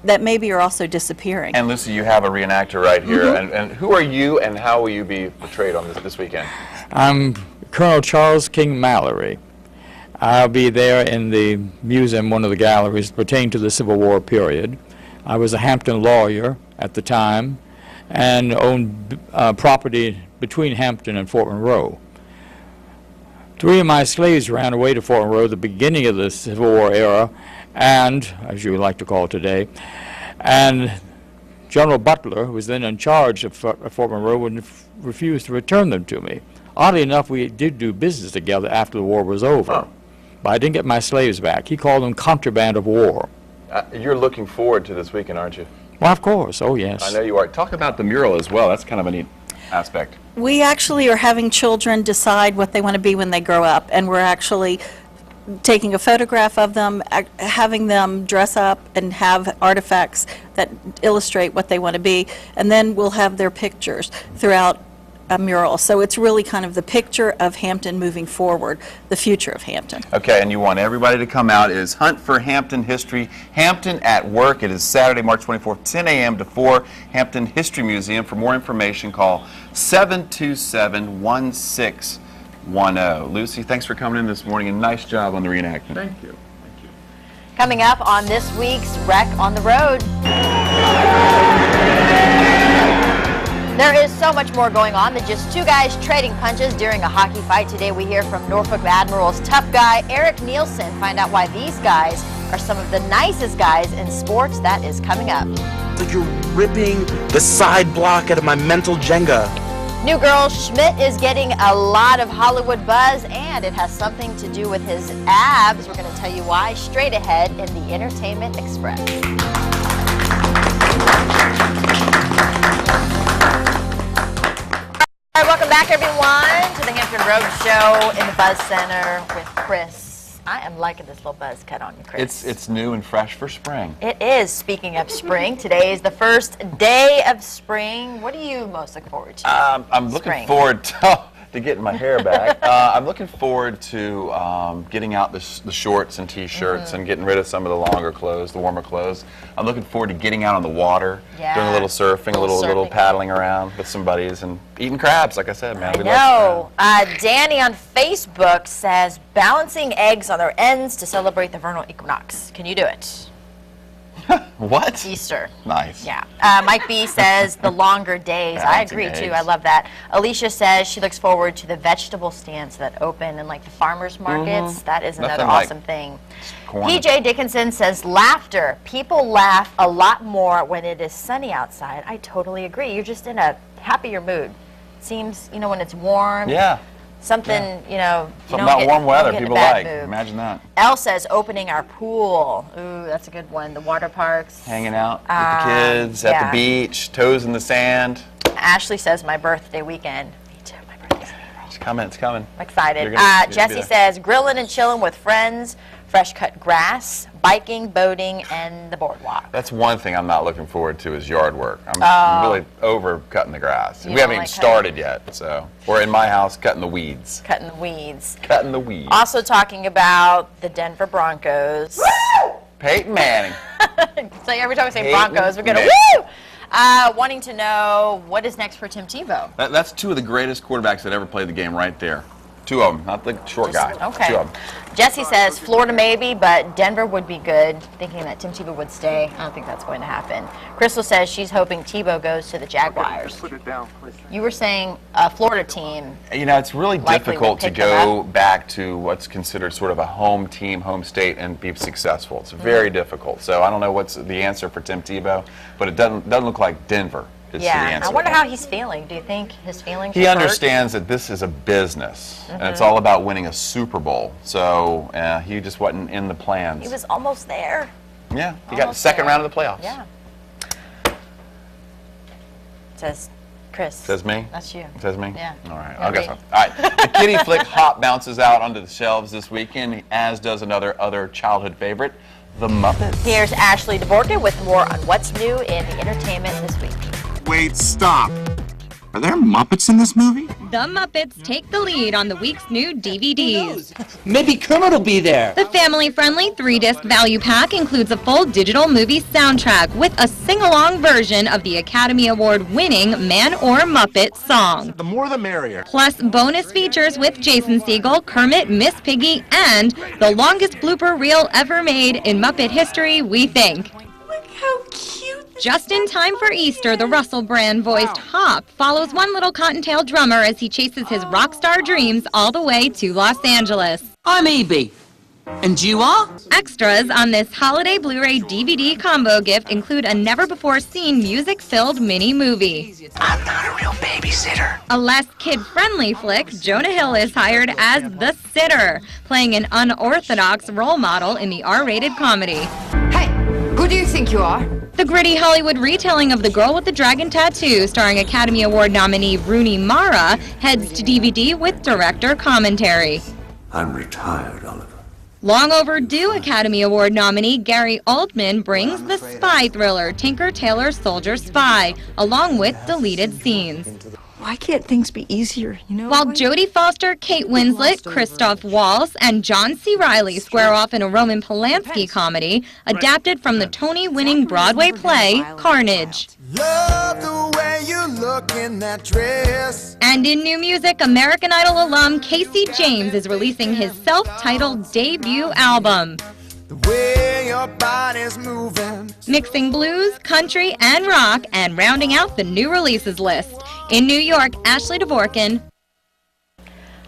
Speaker 9: that maybe are also disappearing.
Speaker 3: And Lucy, you have a reenactor right here. And who are you, and how will you be portrayed on this weekend?
Speaker 10: I'm Colonel Charles King Mallory. I'll be there in the museum, one of the galleries pertaining to the Civil War period. I was a Hampton lawyer at the time and owned property between Hampton and Fort Monroe. 3 of my slaves ran away to Fort Monroe at the beginning of the Civil War era, and, as you would like to call it today, and General Butler, who was then in charge of Fort Monroe, refused to return them to me. Oddly enough, we did do business together after the war was over. But I didn't get my slaves back. He called them contraband of war.
Speaker 3: You're looking forward to this weekend, aren't you?
Speaker 10: Well, of course. Oh, yes.
Speaker 3: I know you are. Talk about the mural as well. That's kind of a neat aspect?
Speaker 9: We actually are having children decide what they want to be when they grow up, and we're actually taking a photograph of them, having them dress up and have artifacts that illustrate what they want to be, and then we'll have their pictures throughout a mural. So it's really kind of the picture of Hampton moving forward, the future of Hampton.
Speaker 3: Okay, and you want everybody to come out. It is Hunt for Hampton History, Hampton at Work. It is Saturday, March 24th, 10 a.m. to 4, Hampton History Museum. For more information, call 727-1610. Lucy, thanks for coming in this morning, and nice job on the reenactment.
Speaker 6: Thank you.
Speaker 2: Coming up on this week's Wreck on the Road. There is so much more going on than just two guys trading punches during a hockey fight. Today we hear from Norfolk Admiral's tough guy, Eric Nielsen. Find out why these guys are some of the nicest guys in sports. That is coming up.
Speaker 11: It's like you're ripping the side block out of my mental Jenga.
Speaker 2: New girl Schmidt is getting a lot of Hollywood buzz, and it has something to do with his abs. We're going to tell you why straight ahead in the Entertainment Express. All right, welcome back, everyone, to the Hampton Road Show in the Buzz Center with Chris. I am liking this little buzz cut on you, Chris.
Speaker 3: It's new and fresh for spring.
Speaker 2: It is. Speaking of spring, today is the first day of spring. What do you most look forward to?
Speaker 3: I'm looking forward to getting my hair back. I'm looking forward to getting out the shorts and t-shirts and getting rid of some of the longer clothes, the warmer clothes. I'm looking forward to getting out on the water, doing a little surfing, a little paddling around with some buddies, and eating crabs, like I said, man.
Speaker 2: I know. Danny on Facebook says, balancing eggs on their ends to celebrate the vernal equinox. Can you do it?
Speaker 3: What?
Speaker 2: Easter.
Speaker 3: Nice.
Speaker 2: Yeah. Mike B says the longer days. I agree too. I love that. Alicia says she looks forward to the vegetable stands that open in like the farmers markets. That is another awesome thing. PJ Dickinson says laughter. People laugh a lot more when it is sunny outside. I totally agree. You're just in a happier mood. Seems, you know, when it's warm.
Speaker 3: Yeah.
Speaker 2: Something, you know,
Speaker 3: something about warm weather people like. Imagine that.
Speaker 2: Elle says opening our pool. Ooh, that's a good one. The water parks.
Speaker 3: Hanging out with the kids at the beach, toes in the sand.
Speaker 2: Ashley says my birthday weekend. Me too, my birthday.
Speaker 3: It's coming, it's coming.
Speaker 2: I'm excited. Jesse says grilling and chilling with friends, fresh cut grass, biking, boating, and the boardwalk.
Speaker 3: That's one thing I'm not looking forward to is yard work. I'm really over cutting the grass. We haven't even started yet, so we're in my house cutting the weeds.
Speaker 2: Cutting the weeds.
Speaker 3: Cutting the weeds.
Speaker 2: Also talking about the Denver Broncos.
Speaker 3: Woo! Peyton Manning.
Speaker 2: So every time we say Broncos, we're going to woo! Wanting to know what is next for Tim Tebow.
Speaker 3: That's two of the greatest quarterbacks that ever played the game right there. Two of them, not the short guy.
Speaker 2: Okay.
Speaker 3: Two of them.
Speaker 2: Jesse says Florida maybe, but Denver would be good, thinking that Tim Tebow would stay. I don't think that's going to happen. Crystal says she's hoping Tebow goes to the Jaguars.
Speaker 6: Put it down, please.
Speaker 2: You were saying a Florida team.
Speaker 3: You know, it's really difficult to go back to what's considered sort of a home team, home state, and be successful. It's very difficult. So I don't know what's the answer for Tim Tebow, but it doesn't look like Denver.
Speaker 2: Yeah, I wonder how he's feeling. Do you think his feelings
Speaker 3: He understands that this is a business, and it's all about winning a Super Bowl. So he just wasn't in the plans.
Speaker 2: He was almost there.
Speaker 3: Yeah, he got the second round of the playoffs.
Speaker 2: Yeah. Says Chris.
Speaker 3: Says me?
Speaker 2: That's you.
Speaker 3: Says me?
Speaker 2: Yeah.
Speaker 3: All right, I'll guess so. All right, the Kitty Flick Hop bounces out onto the shelves this weekend, as does another childhood favorite, The Muppets.
Speaker 2: Here's Ashley DeVorka with more on what's new in the entertainment this week.
Speaker 12: Wait, stop. Are there Muppets in this movie?
Speaker 13: The Muppets take the lead on the week's new DVDs.
Speaker 14: Maybe Kermit will be there.
Speaker 13: The family-friendly 3-disc value pack includes a full digital movie soundtrack with a sing-along version of the Academy Award-winning Man or Muppet song.
Speaker 12: The more the merrier.
Speaker 13: Plus bonus features with Jason Segel, Kermit, Miss Piggy, and the longest blooper reel ever made in Muppet history, we think.
Speaker 9: Look how cute.
Speaker 13: Just in time for Easter, the Russell Brand-voiced Hop follows one little cottontail drummer as he chases his rock star dreams all the way to Los Angeles.
Speaker 14: I'm E.B. And you are?
Speaker 13: Extras on this holiday Blu-ray DVD combo gift include a never-before-seen music-filled mini-movie.
Speaker 14: I'm not a real babysitter.
Speaker 13: A less kid-friendly flick, Jonah Hill is hired as the sitter, playing an unorthodox role model in the R-rated comedy.
Speaker 15: Hey, who do you think you are?
Speaker 13: The gritty Hollywood retelling of The Girl with the Dragon Tattoo, starring Academy Award nominee Rooney Mara, heads to DVD with director commentary.
Speaker 15: I'm retired, Oliver.
Speaker 13: Long overdue Academy Award nominee Gary Oldman brings the spy thriller Tinker Tailor Soldier Spy, along with deleted scenes.
Speaker 16: Why can't things be easier, you know?
Speaker 13: While Jodie Foster, Kate Winslet, Christoph Waltz, and John C. Reilly square off in a Roman Polanski comedy adapted from the Tony-winning Broadway play Carnage.
Speaker 17: Love the way you look in that dress.
Speaker 13: And in new music, American Idol alum Casey James is releasing his self-titled debut album.
Speaker 17: The way your body's moving.
Speaker 13: Mixing blues, country, and rock, and rounding out the new releases list. In New York, Ashley Dvorkin.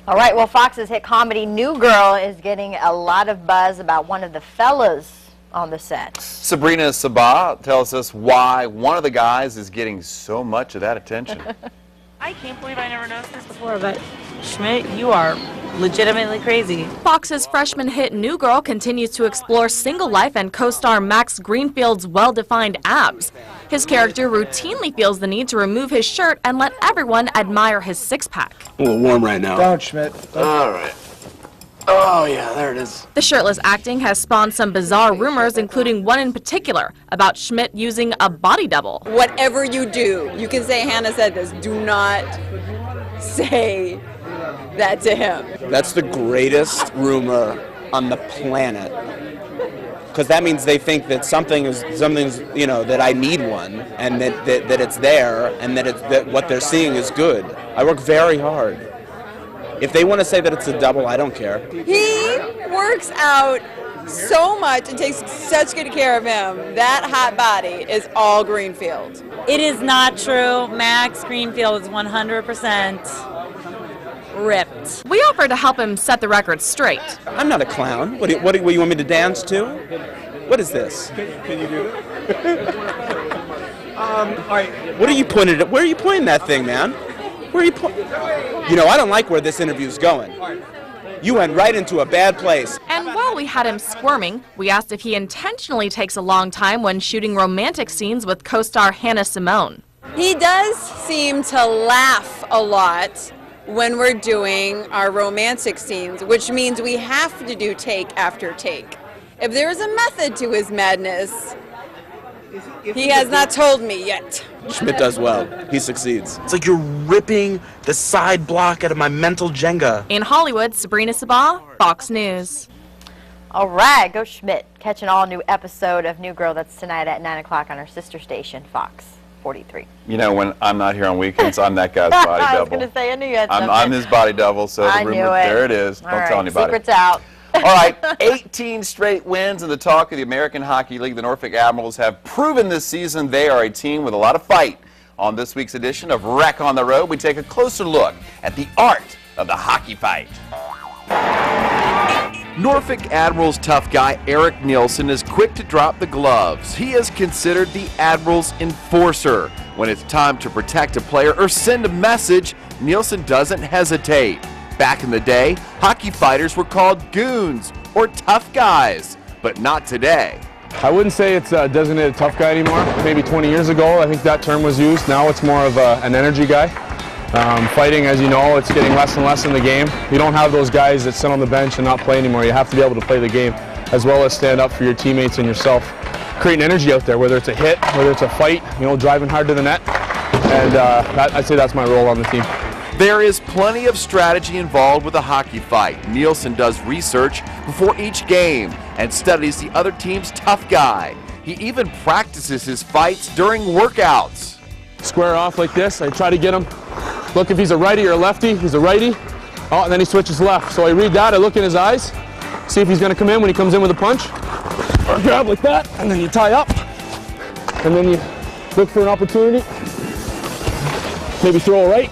Speaker 2: All right, well, Fox's hit comedy New Girl is getting a lot of buzz about one of the fellas on the set.
Speaker 3: Sabrina Sabah tells us why one of the guys is getting so much of that attention.
Speaker 18: I can't believe I never noticed this before, but Schmidt, you are legitimately crazy.
Speaker 19: Fox's freshman hit New Girl continues to explore single life and co-star Max Greenfield's well-defined abs. His character routinely feels the need to remove his shirt and let everyone admire his six-pack.
Speaker 11: A little warm right now.
Speaker 20: Don't, Schmidt.
Speaker 11: All right. Oh, yeah, there it is.
Speaker 19: The shirtless acting has spawned some bizarre rumors, including one in particular about Schmidt using a body double.
Speaker 21: Whatever you do, you can say Hannah said this, do not say that to him.
Speaker 11: That's the greatest rumor on the planet. Because that means they think that something's, you know, that I need one, and that it's there, and that what they're seeing is good. I work very hard. If they want to say that it's a double, I don't care.
Speaker 21: He works out so much and takes such good care of him. That hot body is all Greenfield.
Speaker 18: It is not true. Max Greenfield is 100% ripped.
Speaker 19: We offered to help him set the record straight.
Speaker 11: I'm not a clown. What do you want me to dance to? What is this?
Speaker 20: Can you do it?
Speaker 11: All right. What are you pointing at? Where are you pointing that thing, man? Where are you pointing? You know, I don't like where this interview's going. You went right into a bad place.
Speaker 19: And while we had him squirming, we asked if he intentionally takes a long time when shooting romantic scenes with co-star Hannah Simone.
Speaker 21: He does seem to laugh a lot when we're doing our romantic scenes, which means we have to do take after take. If there is a method to his madness, he has not told me yet.
Speaker 11: Schmidt does well. He succeeds.
Speaker 14: It's like you're ripping the side block out of my mental Jenga.
Speaker 19: In Hollywood, Sabrina Sabah, Fox News.
Speaker 2: All right, go Schmidt. Catch an all-new episode of New Girl. That's tonight at 9 o'clock on our sister station, Fox 43.
Speaker 3: You know, when I'm not here on weekends, I'm that guy's body double.
Speaker 2: I was going to say, I knew you had something.
Speaker 3: I'm his body double, so
Speaker 2: I
Speaker 3: the
Speaker 2: knew
Speaker 3: rumor,
Speaker 2: it.
Speaker 3: there it is.
Speaker 2: All
Speaker 3: Don't
Speaker 2: right,
Speaker 3: tell anybody.
Speaker 2: Secret's out.
Speaker 3: All right, 18 straight wins in the talk of the American Hockey League. The Norfolk Admirals have proven this season they are a team with a lot of fight. On this week's edition of Wreck on the Road, we take a closer look at the art of the hockey fight. Norfolk Admirals tough guy Eric Nielsen is quick to drop the gloves. He is considered the Admirals enforcer. When it's time to protect a player or send a message, Nielsen doesn't hesitate. Back in the day, hockey fighters were called goons or tough guys, but not today.
Speaker 6: I wouldn't say it's a designated tough guy anymore. Maybe 20 years ago, I think that term was used. Now it's more of an energy guy. Fighting, as you know, it's getting less and less in the game. You don't have those guys that sit on the bench and not play anymore. You have to be able to play the game as well as stand up for your teammates and yourself. Creating energy out there, whether it's a hit, whether it's a fight, you know, driving hard to the net. And I'd say that's my role on the team.
Speaker 3: There is plenty of strategy involved with a hockey fight. Nielsen does research before each game and studies the other team's tough guy. He even practices his fights during workouts.
Speaker 6: Square off like this, I try to get him. Look, if he's a righty or a lefty, he's a righty. Oh, and then he switches left. So I read that, I look in his eyes, see if he's gonna come in when he comes in with a punch. Or grab like that, and then you tie up. And then you look for an opportunity. Maybe throw a right.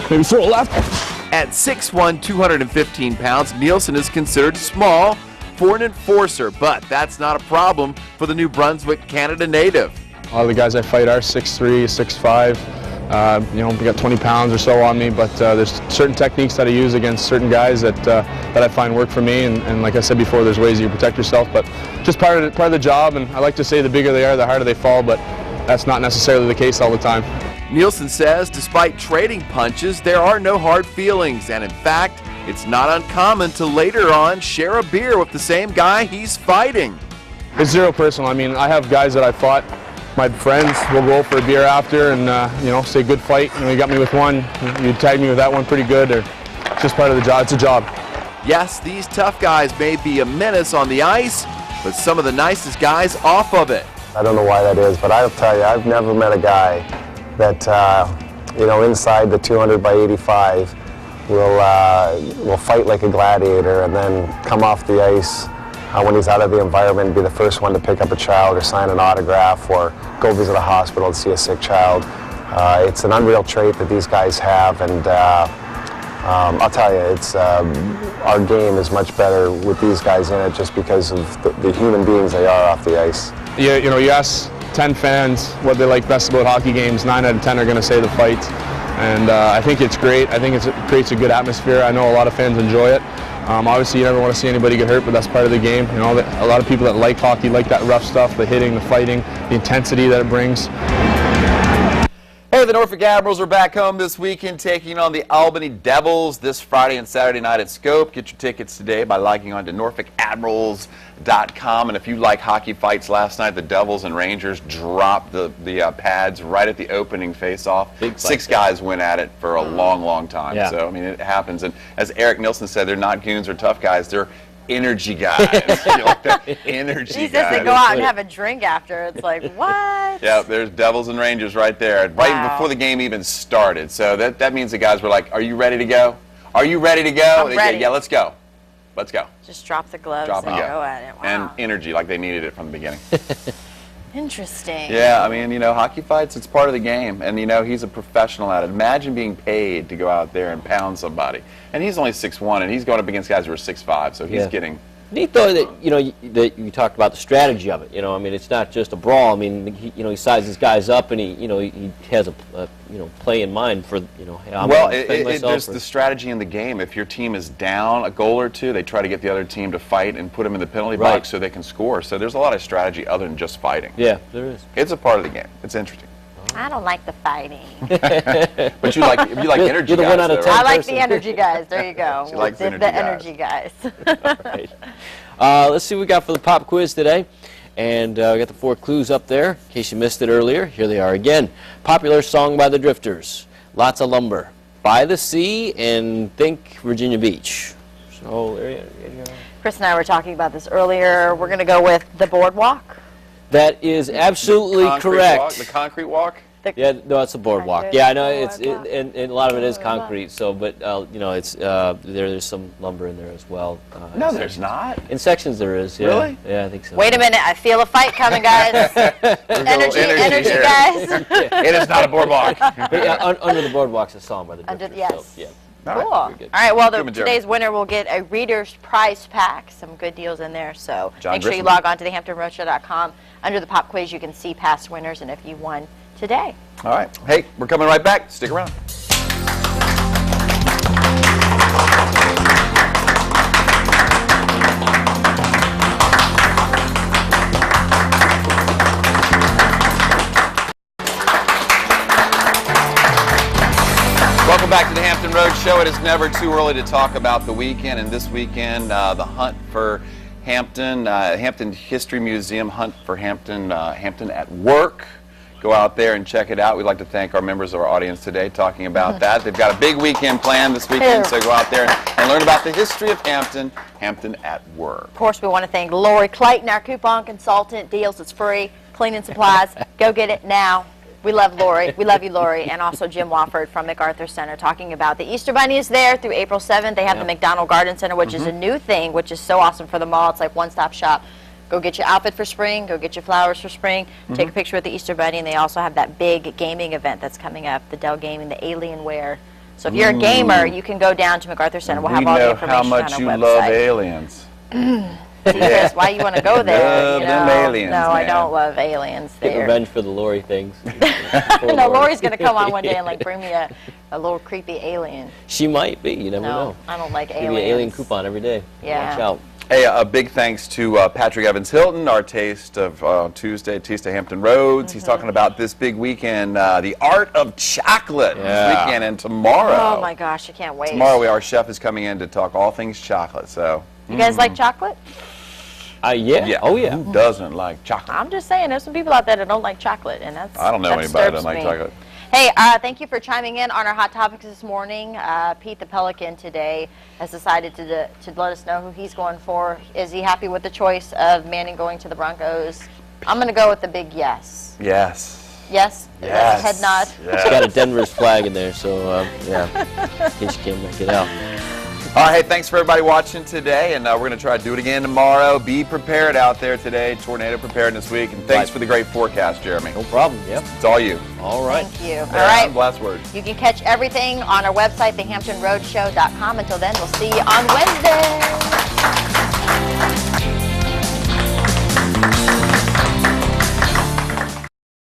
Speaker 6: Maybe throw a left.
Speaker 3: At 6'1", 215 pounds, Nielsen is considered small for an enforcer, but that's not a problem for the New Brunswick, Canada native.
Speaker 6: A lot of the guys I fight are 6'3", 6'5", You know, we got 20 pounds or so on me, but there's certain techniques that I use against certain guys that that I find work for me. And like I said before, there's ways you protect yourself, but just part of the job. And I like to say the bigger they are, the harder they fall, but that's not necessarily the case all the time.
Speaker 3: Nielsen says despite trading punches, there are no hard feelings, and in fact, it's not uncommon to later on share a beer with the same guy he's fighting.
Speaker 6: It's zero personal. I mean, I have guys that I fought, my friends will go for a beer after and, you know, say good fight. You know, you got me with one, you tagged me with that one pretty good, or it's just part of the job. It's a job.
Speaker 3: Yes, these tough guys may be a menace on the ice, but some of the nicest guys off of it.
Speaker 1: I don't know why that is, but I'll tell you, I've never met a guy that, you know, inside the 200 by 85 will fight like a gladiator and then come off the ice when he's out of the environment and be the first one to pick up a child or sign an autograph or go visit a hospital to see a sick child. It's an unreal trait that these guys have, and I'll tell you, it's our game is much better with these guys in it just because of the human beings they are off the ice.
Speaker 6: Yeah, you know, you ask 10 fans what they like best about hockey games, 9 out of 10 are going to say the fights. And I think it's great. I think it creates a good atmosphere. I know a lot of fans enjoy it. Obviously, you never want to see anybody get hurt, but that's part of the game. You know, a lot of people that like hockey like that rough stuff, the hitting, the fighting, the intensity that it brings.
Speaker 3: Hey, the Norfolk Admirals are back home this weekend, taking on the Albany Devils this Friday and Saturday night at Scope. Get your tickets today by logging on to NorfolkAdmirals.com. And if you like hockey fights, last night the Devils and Rangers dropped the pads right at the opening face-off. 6 guys went at it for a long, long time.
Speaker 4: Yeah.
Speaker 3: So, I mean, it happens. And as Eric Nielsen said, they're not goons or tough guys. They're energy guys. You like that? Energy
Speaker 2: He says
Speaker 3: guys.
Speaker 2: they go out and have a drink after. It's like, what?
Speaker 3: Yeah, there's Devils and Rangers right there, right before the game even started. So that means the guys were like, "Are you ready to go? Are you ready to go?"
Speaker 2: I'm ready.
Speaker 3: Yeah, let's go. Let's go.
Speaker 2: Just drop the gloves
Speaker 3: Drop
Speaker 2: and
Speaker 3: and
Speaker 2: go at it. Wow.
Speaker 3: And energy, like they needed it from the beginning.
Speaker 2: Interesting.
Speaker 3: Yeah, I mean, you know, hockey fights, it's part of the game. And, you know, he's a professional at it. Imagine being paid to go out there and pound somebody. And he's only 6'1", and he's going up against guys who are 6'5", so he's getting...
Speaker 4: Neat though that that you talked about the strategy of it. You know, I mean, it's not just a brawl. I mean, he sizes guys up and he has a play in mind for
Speaker 3: there's the strategy in the game. If your team is down a goal or two, they try to get the other team to fight and put them in the penalty box so they can score. So there's a lot of strategy other than just fighting.
Speaker 4: Yeah, there is.
Speaker 3: It's a part of the game. It's interesting.
Speaker 2: I don't like the fighting.
Speaker 3: But you like energy
Speaker 4: you're the
Speaker 3: guys.
Speaker 4: one out of 10
Speaker 2: I like the energy guys. There you go.
Speaker 3: She likes
Speaker 2: the energy guys.
Speaker 4: Right. Let's see what we got for the pop quiz today. And we got the 4 clues up there. In case you missed it earlier, here they are again. Popular song by the Drifters. Lots of lumber. By the sea, and think Virginia Beach. So there you go.
Speaker 2: Chris and I were talking about this earlier. We're going to go with The Boardwalk.
Speaker 4: That is absolutely correct.
Speaker 3: The concrete walk?
Speaker 4: Yeah, no, it's a boardwalk. Yeah, I know and a lot of it is concrete. So, but it's there's some lumber in there as well.
Speaker 3: No, there's not.
Speaker 4: In sections there is. Yeah.
Speaker 3: Really?
Speaker 4: Yeah, I think so.
Speaker 2: Wait a minute, I feel a fight coming, guys. energy, guys.
Speaker 3: It is not a boardwalk.
Speaker 4: Under the Boardwalk's a song by the Drifters.
Speaker 2: Yes.
Speaker 4: So, yeah.
Speaker 2: Cool. All right, well, today's winner will get a Reader's Prize Pack. Some good deals in there, so make sure you log on to the HamptonRoadshow.com. Under the pop quiz, you can see past winners and if you won today.
Speaker 3: All right. Hey, we're coming right back. Stick around. Welcome back to the Hampton Road Show. It is never too early to talk about the weekend, and this weekend, the hunt for Hampton, Hampton History Museum, Hunt for Hampton, Hampton at Work. Go out there and check it out. We'd like to thank our members of our audience today talking about that. They've got a big weekend planned this weekend, so go out there and learn about the history of Hampton, Hampton at Work. Of
Speaker 2: course, we want to thank Lori Clayton, our coupon consultant. Deals, it's free. Cleaning supplies, go get it now. We love Lori. We love you, Lori. And also Jim Wofford from MacArthur Center talking about the Easter Bunny is there through April 7th. They have the McDonald Garden Center, which is a new thing, which is so awesome for the mall. It's like one-stop shop. Go get your outfit for spring. Go get your flowers for spring. Take a picture with the Easter Bunny. And they also have that big gaming event that's coming up, the Dell Gaming, the Alienware. So if you're a gamer, you can go down to MacArthur Center. We'll have all the information on our website.
Speaker 3: We know how much you love aliens.
Speaker 2: See, Chris, why you want to go there?
Speaker 3: Love them aliens,
Speaker 2: no, I
Speaker 3: man.
Speaker 2: don't love aliens
Speaker 4: Get
Speaker 2: there.
Speaker 4: revenge for the Lori things.
Speaker 2: No, Lori's going to come on one day and like bring me a little creepy alien.
Speaker 4: She might be. You never
Speaker 2: No,
Speaker 4: know.
Speaker 2: I don't like
Speaker 4: Give me an
Speaker 2: aliens.
Speaker 4: alien coupon every day.
Speaker 2: Yeah.
Speaker 4: Watch out.
Speaker 3: Hey, a big thanks to Patrick Evans Hilton, our taste of Tuesday, Taste of Hampton Roads. He's talking about this big weekend, the art of chocolate this weekend and tomorrow.
Speaker 2: Oh my gosh, I can't wait.
Speaker 3: Tomorrow, our chef is coming in to talk all things chocolate. So,
Speaker 2: You guys like chocolate?
Speaker 4: Yeah. Oh, yeah.
Speaker 3: Who doesn't like chocolate?
Speaker 2: I'm just saying, there's some people out there that don't like chocolate, and that's
Speaker 3: I don't know
Speaker 2: that
Speaker 3: anybody that
Speaker 2: disturbs
Speaker 3: doesn't like
Speaker 2: me.
Speaker 3: chocolate.
Speaker 2: Hey, thank you for chiming in on our Hot Topics this morning. Pete the Pelican today has decided to let us know who he's going for. Is he happy with the choice of Manning going to the Broncos? I'm going to go with the big yes.
Speaker 3: Yes.
Speaker 2: Yes?
Speaker 3: Yes.
Speaker 2: Head nod?
Speaker 3: Yes.
Speaker 4: It's got a Denver's flag in there, so yeah, in case you can't make it out.
Speaker 3: All right, hey, thanks for everybody watching today, and we're going to try to do it again tomorrow. Be prepared out there today, tornado preparedness week, and thanks for the great forecast, Jeremy.
Speaker 4: No problem, yep.
Speaker 3: It's all you.
Speaker 4: All right.
Speaker 2: Thank you. All
Speaker 3: There,
Speaker 2: right.
Speaker 3: last words.
Speaker 2: You can catch everything on our website, thehamptonroadshow.com. Until then, we'll see you on Wednesday.